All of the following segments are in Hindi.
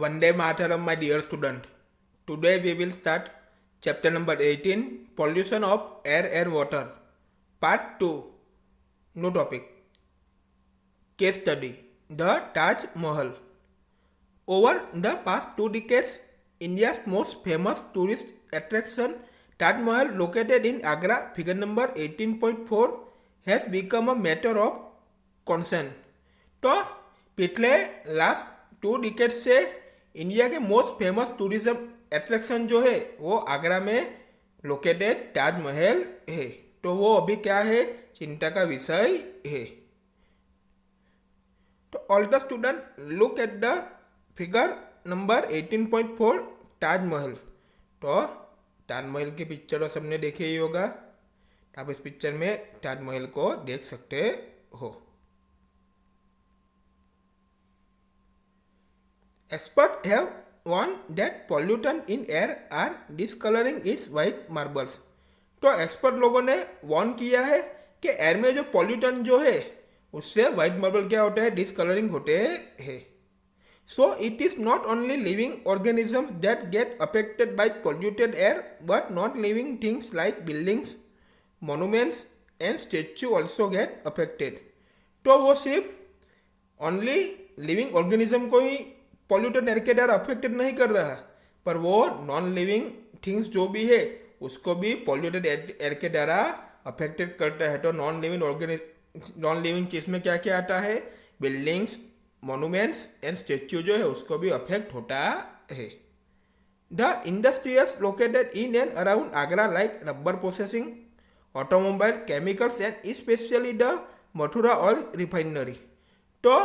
Vande Mataram, my dear student. Today we will start chapter number 18, Pollution of Air, Water. Part 2. No topic. Case study. The Taj Mahal. Over the past 2 decades, India's most famous tourist attraction, Taj Mahal, located in Agra, figure number 18.4, has become a matter of concern. तो पिछले लास्ट 2 डिकेड से इंडिया के मोस्ट फेमस टूरिज्म अट्रैक्शन जो है वो आगरा में लोकेटेड ताजमहल है। तो वो अभी क्या है, चिंता का विषय है। तो all the student look at the figure number 18.4 Taj Mahal. तो ताजमहल की पिक्चर सबने देखे ही होगा। आप इस पिक्चर में ताजमहल को देख सकते हो। Experts have warned that pollutants in air are discoloring its white marbles. तो एक्सपर्ट लोगों ने वार्न किया है कि एयर में जो पॉल्यूटेंट जो है उससे व्हाइट मार्बल क्या होता है, डिसकलरिंग होते हैं। So it is not only living organisms that get affected by polluted air but not living things like buildings, monuments and statue also get affected. तो वो सिर्फ ओनली लिविंग ऑर्गेनिज्म को ही पॉल्यूटेड एयर के द्वारा अफेक्टेड नहीं कर रहा, पर वो नॉन लिविंग थिंग्स जो भी है उसको भी पॉल्यूटेड एयर के द्वारा अफेक्टेड करता है। तो नॉन लिविंग चीज में क्या क्या आता है, बिल्डिंग्स, मोन्यूमेंट्स एंड स्टेच्यू जो है उसको भी अफेक्ट होता है। The industries located in and around Agra like rubber processing, automobile, chemicals and specially the Mathura oil refinery. तो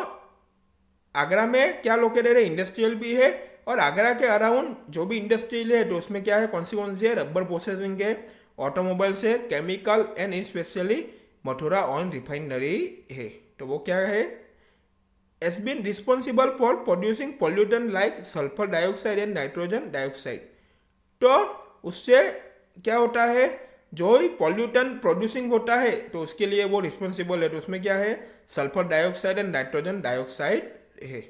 आगरा में क्या लोकेटेड है, इंडस्ट्रियल भी है, और आगरा के अराउंड जो भी इंडस्ट्रियल है तो उसमें क्या है, कौन सी है, रबर प्रोसेसिंग है, ऑटोमोबाइल से, chemical and specially Mathura oil refinery है। तो वो क्या है, has been responsible for producing pollutant like sulphur dioxide and nitrogen dioxide. तो उससे क्या होता है, जो ही पॉल्यूटेंट प्रोड्यूसिंग होता है तो उसके लिए वो रिस्पॉन्सिबल है। तो उसमें क्या है, sulphur dioxide and nitrogen dioxide है।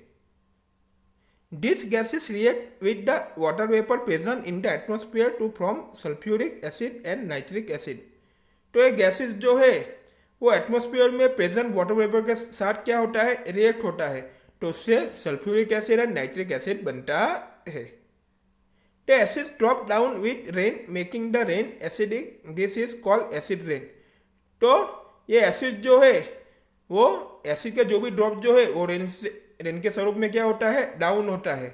These gases react with the water vapor present in the atmosphere to form sulfuric acid and nitric acid। तो ये गैसेस जो है वो एटमॉस्फेयर में प्रेजेंट वाटर वेपर के साथ क्या होता है, रिएक्ट होता है, तो उससे sulphuric acid and nitric acid बनता है। The acids drop down with rain making the rain acidic, this is called acid rain। तो ये एसिड जो है वो एसिड के जो भी ड्रॉप जो है वो रेन के स्वरूप में क्या होता है, डाउन होता है,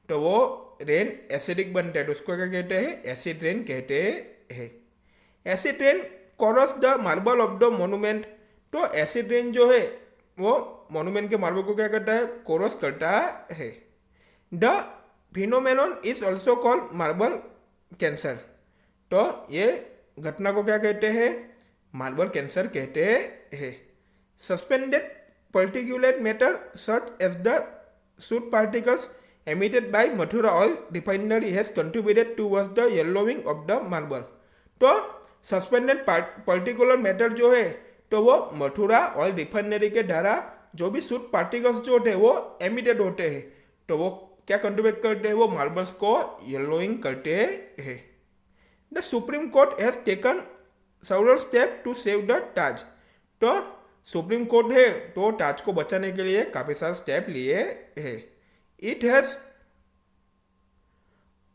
तो वो रेन एसिडिक बनता है। तो उसको क्या कहते हैं, एसिड रेन कहते हैं। Acid rain corrodes the marble of the monument. तो एसिड रेन जो है वो मोन्यूमेंट के मार्बल को क्या करता है, कोरस करता है। The phenomenon is also called marble cancer. तो ये घटना को क्या कहते हैं, मार्बल कैंसर कहते हैं। Suspended particulate matter such as the soot particles emitted by Mathura oil refinery has contributed towards the yellowing of the marble। तो सस्पेंडेड पर्टिकुलर मैटर जो है तो वो मथुरा ऑयल रिफाइनरी के द्वारा जो भी सूट पार्टिकल्स जो होते हैं वो एमिटेड होते हैं, तो वो क्या कंट्रीब्यूट करते हैं, वो मार्बल्स को येलोइंग करते हैं। The Supreme Court has taken several step to save the Taj. तो सुप्रीम कोर्ट है तो ताज को बचाने के लिए काफी सारे स्टेप लिए हैं। It has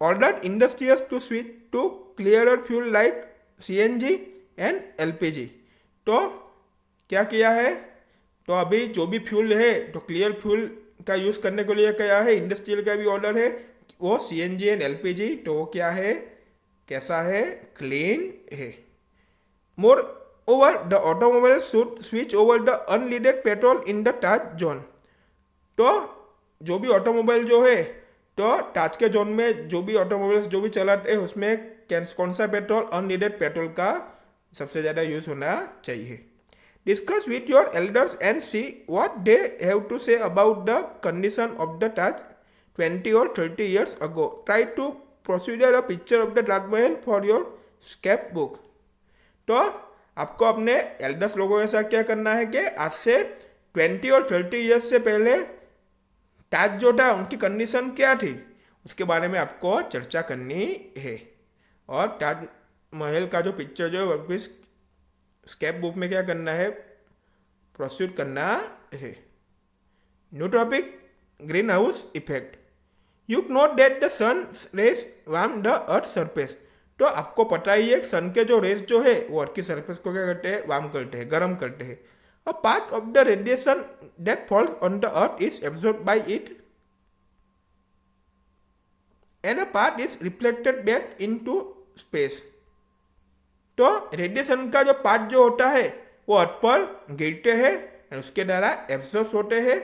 ordered industries to switch to clearer fuel like CNG and LPG. तो क्या किया है, तो अभी जो भी फ्यूल है तो क्लियर फ्यूल का यूज करने के लिए क्या है, इंडस्ट्रियल का भी ऑर्डर है, वो सीएनजी एंड एलपीजी। तो वो क्या है, कैसा है, क्लीन है। मोर over the automobile should switch over the unleaded petrol in the Taj zone। तो जो भी ऑटोमोबाइल जो है तो ताज के जोन में जो भी ऑटोमोबाइल्स जो भी चलाते हैं उसमें कौन सा पेट्रोल, अनलीडेड पेट्रोल का सबसे ज़्यादा यूज होना चाहिए। Discuss with your elders and see what they have to say about the condition of the Taj 20 or 30 years ago। Try to procedure a picture of the Taj Mahal for your scrapbook. तो आपको अपने एल्डर्स लोगों के साथ क्या करना है कि आज से 20 और 30 ईयर्स से पहले जो था उनकी कंडीशन क्या थी उसके बारे में आपको चर्चा करनी है। और ताजमहल का जो पिक्चर जो है स्केप बुक में क्या करना है, प्रोसीड करना है। New topic, green house effect. You note that the sun rays warm the earth surface. तो आपको पता ही है सन के जो रेज जो है वो अर्थ की सरफेस को क्या करते हैं, वार्म करते हैं, गर्म करते हैं। A part of the radiation that falls on the earth is absorb by it and a part is reflected back into space. तो रेडिएशन का जो पार्ट जो होता है वो अर्थ पर गिरते हैं और उसके द्वारा एब्जॉर्ब होते हैं।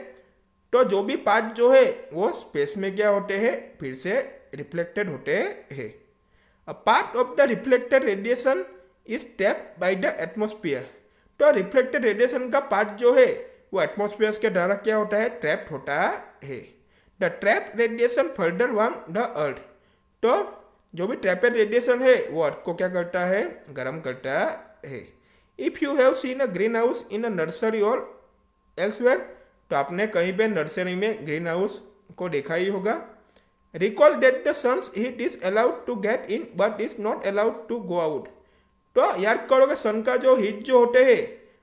तो जो भी पार्ट जो है वो स्पेस में क्या होते हैं, फिर से रिफ्लेक्टेड होते हैं। A part of the reflected radiation is trapped by the atmosphere. तो रिफ्लेक्टेड रेडिएशन का पार्ट जो है वो एटमॉस्फेयर के द्वारा क्या होता है, ट्रैप्ड होता है। The trap radiation further warm the earth. तो जो भी ट्रैपेड रेडिएशन है वो अर्थ को क्या करता है, गर्म करता है। If you have seen a green house in a nursery और एल्सवेयर, तो आपने कहीं पे नर्सरी में ग्रीन हाउस को देखा ही होगा। Recall that the sun's heat is allowed to get in but is not allowed to go out. तो याद करो कि सन का जो हीट जो होते हैं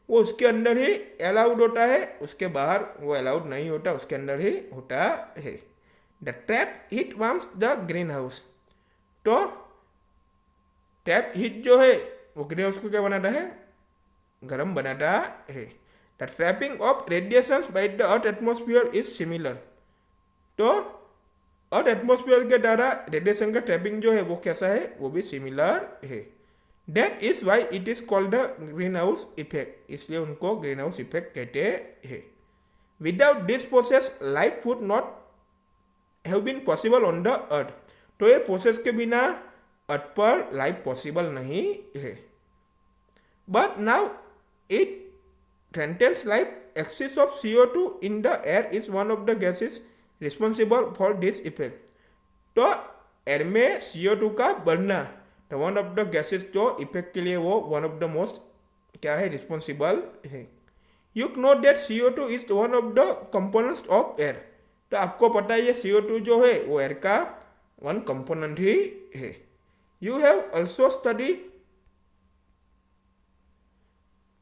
वो उसके अंदर ही अलाउड होता है, उसके बाहर वो अलाउड नहीं होता, उसके अंदर ही होता है। The trap heat warms the green house. तो ट्रैप हीट जो है वो ग्रीन हाउस को क्या बनाता है, गर्म बनाता है। The trapping of radiations by the earth atmosphere is similar. तो अर्थ एटमॉस्फेयर के द्वारा रेडिएशन का ट्रैपिंग जो है वो कैसा है, वो भी सिमिलर है। That is why it is called the green house effect. इसलिए उनको ग्रीन हाउस इफेक्ट कहते हैं। Without this process life would not have been possible on the earth. तो ये प्रोसेस के बिना अर्थ पर लाइफ पॉसिबल नहीं है। But now it threatens life. Excess of CO2 in the air is one of the gases responsible for this effect. तो एयर में CO2 का बढ़ना तो वन ऑफ द गैसेस जो इफेक्ट के लिए वो वन ऑफ द मोस्ट क्या है, रिस्पॉन्सिबल है। You know that CO2 is one of the components of air. तो आपको पता है ये CO2 जो है वो एयर का वन कंपोनेंट ही है। You have also study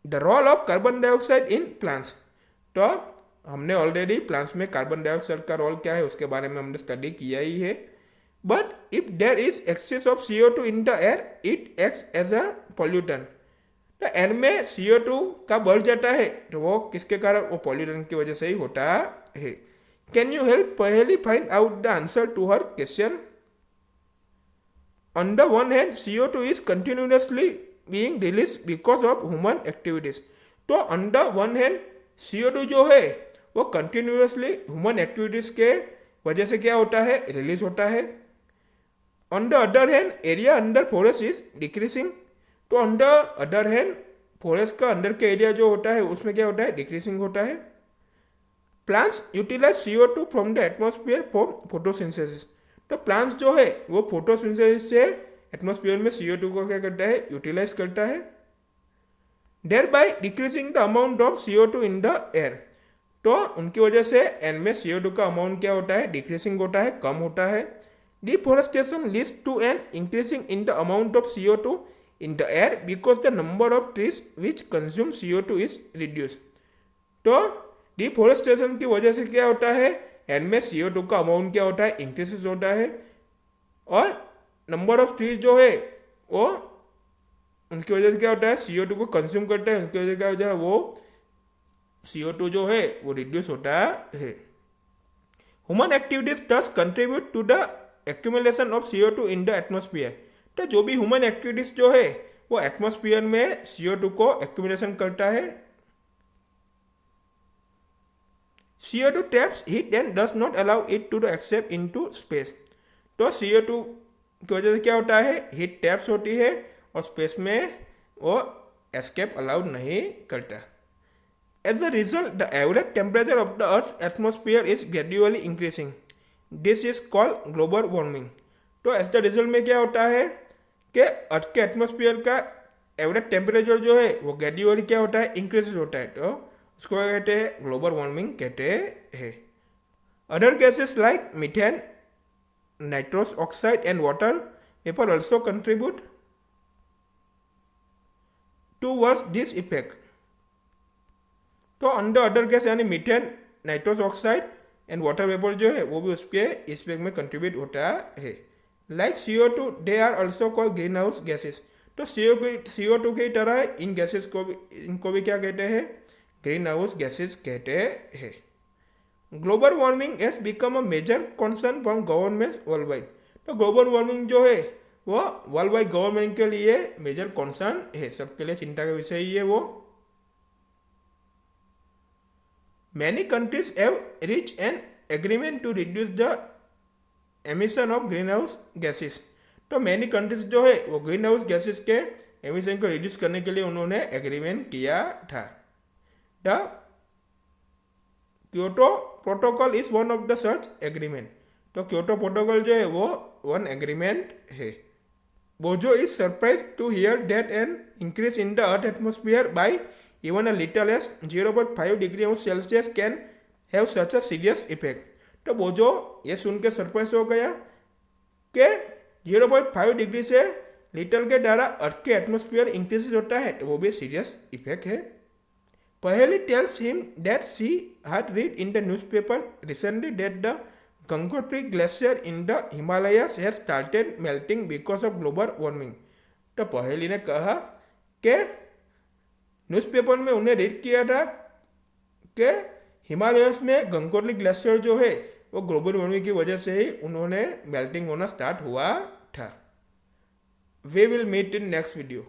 the role of carbon dioxide in plants. तो हमने ऑलरेडी प्लांट्स में कार्बन डाइऑक्साइड का रोल क्या है उसके बारे में हमने स्टडी किया ही है। But if there is excess of CO2 in the air it acts as a pollutant. तो एयर में CO2 का बढ़ जाता है तो वो किसके कारण, वो पॉल्यूटेंट की वजह से ही होता है। Can you help Paheli find out the answer to her question. On the one hand CO2 is continuously being released because of human activities। तो on the one hand CO2 जो है वो कंटिन्यूसली ह्यूमन एक्टिविटीज के वजह से क्या होता है, रिलीज होता है। On the other hand area under forest is decreasing. तो on the other hand forest का अंदर के एरिया जो होता है उसमें क्या होता है, डिक्रीसिंग होता है। Plants utilise CO2 from the atmosphere for photosynthesis. तो प्लांट्स जो है वो फोटोसिंथेसिस से एटमॉस्फेयर में CO2 को क्या करता है, यूटिलाइज करता है। Thereby decreasing the amount of CO2 in the air. तो उनकी वजह से एयर में CO2 का अमाउंट क्या होता है, डिक्रीजिंग होता है, कम होता है। Deforestation leads to an increasing in the amount of CO2 in the air because the number of trees which consume CO2 is reduce. तो डिफॉरेस्टेशन की वजह से क्या होता है, एयर में CO2 का अमाउंट क्या होता है, इंक्रीज होता है। और नंबर ऑफ ट्रीज जो है वो उनकी वजह से क्या होता है, CO2 को कंज्यूम करता है, उनकी वजह से क्या होता है, वो CO2 जो है वो रिड्यूस होता है। Human activities thus contribute to the accumulation of CO2 in the atmosphere. तो जो भी ह्यूमन एक्टिविटीज जो है वो एटमॉस्फेयर में CO2 को एक्यूमुलेशन करता है। CO2 traps heat and does not allow it to escape into space। तो CO2 की वजह से क्या होता है, हीट टैप्स होती है और स्पेस में वो एस्केप अलाउड नहीं करता। As a result the average temperature of the earth atmosphere is gradually increasing. This is called global warming. तो एज द रिजल्ट में क्या होता है कि अर्थ के एटमॉस्फेयर का एवरेज टेम्परेचर जो है वो ग्रेजुअली क्या होता है, इंक्रीज होता है। तो उसको क्या कहते हैं, ग्लोबल वार्मिंग कहते हैं। Other gases like methane, nitrous oxide and water vapor also contribute towards this effect. तो अंडर अदर गैस यानी methane, nitrous oxide and water vapour जो है वो भी उसके इफेक्ट में कंट्रीब्यूट होता है. Like CO2 they are also called green house gases. तो CO2 की तरह इन गैसेस को भी, इनको भी क्या कहते हैं, ग्रीन हाउस गैसेस कहते हैं. Global warming has become a major concern from government world wide. तो ग्लोबल वार्मिंग जो है वो वर्ल्ड वाइड गवर्नमेंट के लिए मेजर कंसर्न है, सबके लिए चिंता का विषय ही है वो. Many countries have reached an agreement to reduce the emission of greenhouse gases. तो मैनी कंट्रीज जो है वो ग्रीन हाउस गैसेस के एमिशन को रिड्यूस करने के लिए उन्होंने एग्रीमेंट किया था. The Kyoto protocol is one of the such agreement. तो क्योटो प्रोटोकॉल जो है वो वन एग्रीमेंट है. Boojho is surprise to hear that an increase in the earth atmosphere by even a little as 0.5 degree Celsius can have such a serious effect. तो बोजो ये सुन के सरप्राइज हो गया कि 0.5 डिग्री से लिटल के द्वारा अर्थ के एटमोस्फियर इंक्रीज होता है, तो वो भी सीरियस इफेक्ट है. पहली tells him that she had read in the newspaper recently that the Gangotri glacier in the Himalayas has started melting because of global warming. तो पहली ने कहा कि न्यूज़पेपर में उन्हें रीड किया था कि हिमालयस में गंगोत्री ग्लेशियर जो है वो ग्लोबल वार्मिंग की वजह से ही उन्होंने मेल्टिंग होना स्टार्ट हुआ था. We will meet in next video.